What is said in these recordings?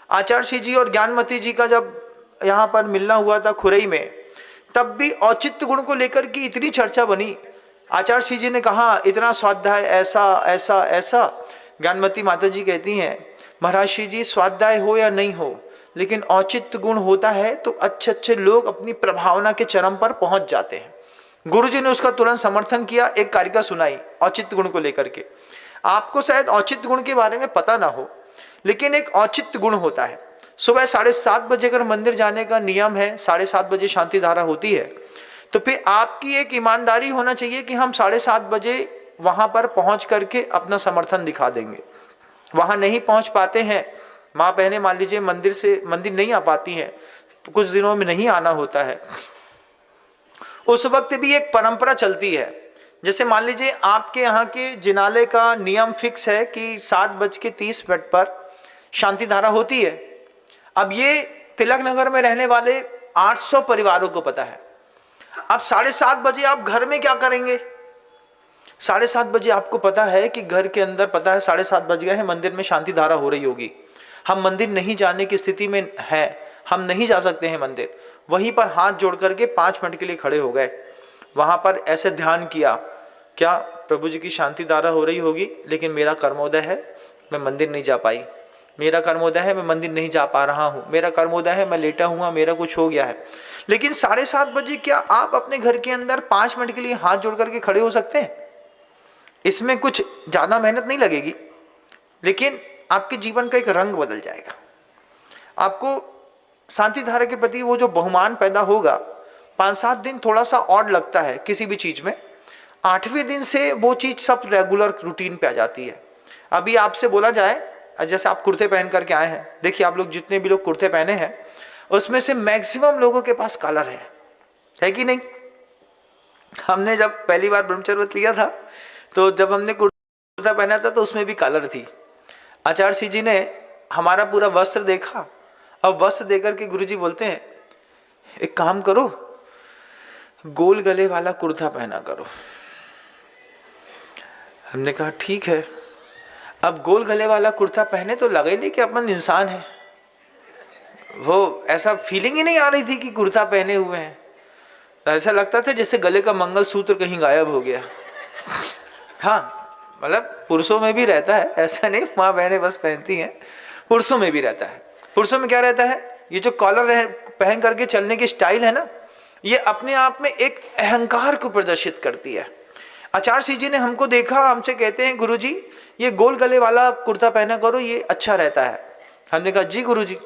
आचार्य जी और ज्ञानमती जी का जब यहाँ पर मिलना हुआ था खुरई में, तब भी औचित्य गुण को लेकर की इतनी चर्चा बनी। आचार्य जी ने कहा इतना स्वाध्याय ऐसा ऐसा ऐसा। ज्ञानमती माता जी कहती हैं महाराज श्री जी स्वाध्याय हो या नहीं हो, लेकिन औचित्य गुण होता है तो अच्छे अच्छे लोग अपनी प्रभावना के चरम पर पहुंच जाते हैं। गुरुजी ने उसका तुरंत समर्थन किया, एक कारिका सुनाई औचित्य गुण को लेकर के। आपको शायद औचित्य गुण के बारे में पता ना हो, लेकिन एक औचित्य गुण होता है। सुबह 7:30 बजे अगर मंदिर जाने का नियम है, 7:30 बजे शांति धारा होती है, तो फिर आपकी एक ईमानदारी होना चाहिए कि हम 7:30 बजे वहां पर पहुंच करके अपना समर्थन दिखा देंगे। वहां नहीं पहुंच पाते हैं, माँ बहनें मान लीजिए मंदिर नहीं आ पाती हैं, कुछ दिनों में नहीं आना होता है, उस वक्त भी एक परंपरा चलती है। जैसे मान लीजिए आपके यहाँ के जिनालय का नियम फिक्स है कि 7:30 पर शांति धारा होती है। अब ये तिलक नगर में रहने वाले 800 परिवारों को पता है। अब 7:30 बजे आप घर में क्या करेंगे? 7:30 बजे आपको पता है कि घर के अंदर पता है 7:30 बज गए हैं, मंदिर में शांति धारा हो रही होगी। हम मंदिर नहीं जाने की स्थिति में हैं, हम नहीं जा सकते हैं मंदिर। वहीं पर हाथ जोड़ करके 5 मिनट के लिए खड़े हो गए, वहां पर ऐसे ध्यान किया, क्या प्रभु जी की शांति धारा हो रही होगी, लेकिन मेरा कर्मोदय है, मैं मंदिर नहीं जा पाई, मेरा कर्मोदय है, मैं मंदिर नहीं जा पा रहा हूं, मेरा कर्मोदय है, मैं लेटा हुआ, मेरा कुछ हो गया है। लेकिन 7:30 बजे क्या आप अपने घर के अंदर 5 मिनट के लिए हाथ जोड़ करके खड़े हो सकते हैं? इसमें कुछ ज्यादा मेहनत नहीं लगेगी, लेकिन आपके जीवन का एक रंग बदल जाएगा। आपको शांति धारा के प्रति वो जो बहुमान पैदा होगा, 5-7 दिन थोड़ा सा ऑड लगता है किसी भी चीज में, 8वें दिन से वो चीज सब रेगुलर रूटीन पे आ जाती है। अभी आपसे बोला जाए, जैसे आप कुर्ते पहन करके आए हैं, देखिए आप लोग जितने भी लोग कुर्ते पहने हैं उसमें से मैक्सिमम लोगों के पास कलर है कि नहीं? हमने जब पहली बार ब्रह्मचर्य लिया था, तो जब हमने कुर्ता पहना था तो उसमें भी कलर थी। आचार्य जी ने हमारा पूरा वस्त्र देखा। अब वस्त्र देकर के गुरुजी बोलते हैं एक काम करो, गोल गले वाला कुर्ता पहना करो। हमने कहा ठीक है। अब गोल गले वाला कुर्ता पहने तो लगे नहीं कि अपन इंसान है, वो ऐसा फीलिंग ही नहीं आ रही थी कि कुर्ता पहने हुए हैं। ऐसा लगता था जैसे गले का मंगलसूत्र कहीं गायब हो गया। हाँ, मतलब पुरुषों में भी रहता है, ऐसा नहीं माँ बहनें बस पहनती हैं, पुरुषों में भी रहता है। पुरुषों में क्या रहता है, ये जो कॉलर पहन करके चलने की स्टाइल है ना, ये अपने आप में एक अहंकार को प्रदर्शित करती है। आचार्य जी ने हमको देखा, हमसे कहते हैं गुरुजी ये गोल गले वाला कुर्ता पहना करो, ये अच्छा रहता है। हमने कहा जी गुरुजी।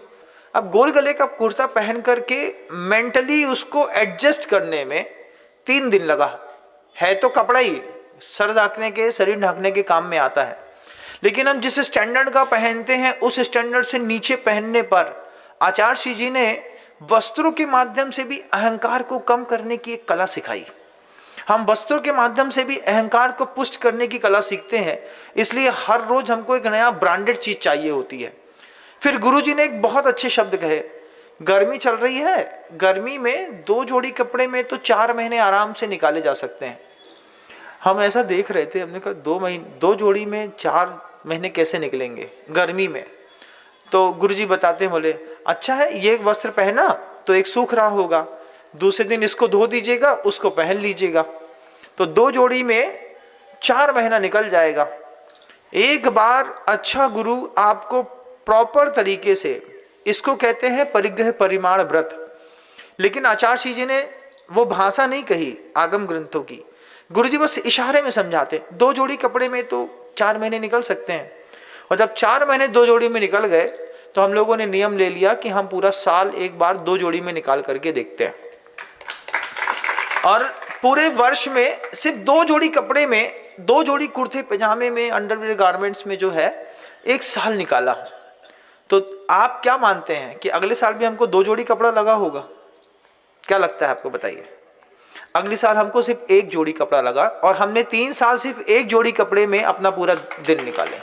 अब गोल गले का कुर्ता पहन करके मेंटली उसको एडजस्ट करने में 3 दिन लगा। है तो कपड़ा ही सर ढकने के, शरीर ढकने के काम में आता है, लेकिन हम जिस स्टैंडर्ड का पहनते हैं उस स्टैंडर्ड से नीचे पहनने पर आचार्य जी ने वस्त्रों के माध्यम से भी अहंकार को कम करने की एक कला सिखाई। हम वस्त्रों के माध्यम से भी अहंकार को पुष्ट करने की कला सीखते हैं, इसलिए हर रोज हमको एक नया ब्रांडेड चीज चाहिए होती है। फिर गुरुजी ने एक बहुत अच्छे शब्द कहे, गर्मी चल रही है, गर्मी में 2 जोड़ी कपड़े में तो 4 महीने आराम से निकाले जा सकते हैं। हम ऐसा देख रहे थे, हमने कहा 2 जोड़ी में 4 महीने कैसे निकलेंगे गर्मी में? तो गुरुजी बताते बोले अच्छा है, ये वस्त्र पहना तो एक सूख रहा होगा, दूसरे दिन इसको धो दीजिएगा, उसको पहन लीजिएगा, तो 2 जोड़ी में 4 महीना निकल जाएगा। एक बार अच्छा गुरु आपको प्रॉपर तरीके से, इसको कहते हैं परिग्रह परिमाण व्रत। लेकिन आचार्य जी ने वो भाषा नहीं कही आगम ग्रंथों की, गुरुजी बस इशारे में समझाते। 2 जोड़ी कपड़े में तो 4 महीने निकल सकते हैं, और जब 4 महीने 2 जोड़ी में निकल गए तो हम लोगों ने नियम ले लिया कि हम पूरा साल एक बार 2 जोड़ी में निकाल करके देखते हैं, और पूरे वर्ष में सिर्फ 2 जोड़ी कपड़े में, 2 जोड़ी कुर्ते पजामे में, अंडरवियर गारमेंट्स में जो है 1 साल निकाला। तो आप क्या मानते हैं कि अगले साल भी हमको 2 जोड़ी कपड़ा लगा होगा? क्या लगता है आपको, बताइए? अगले साल हमको सिर्फ 1 जोड़ी कपड़ा लगा, और हमने 3 साल सिर्फ 1 जोड़ी कपड़े में अपना पूरा दिन निकाले।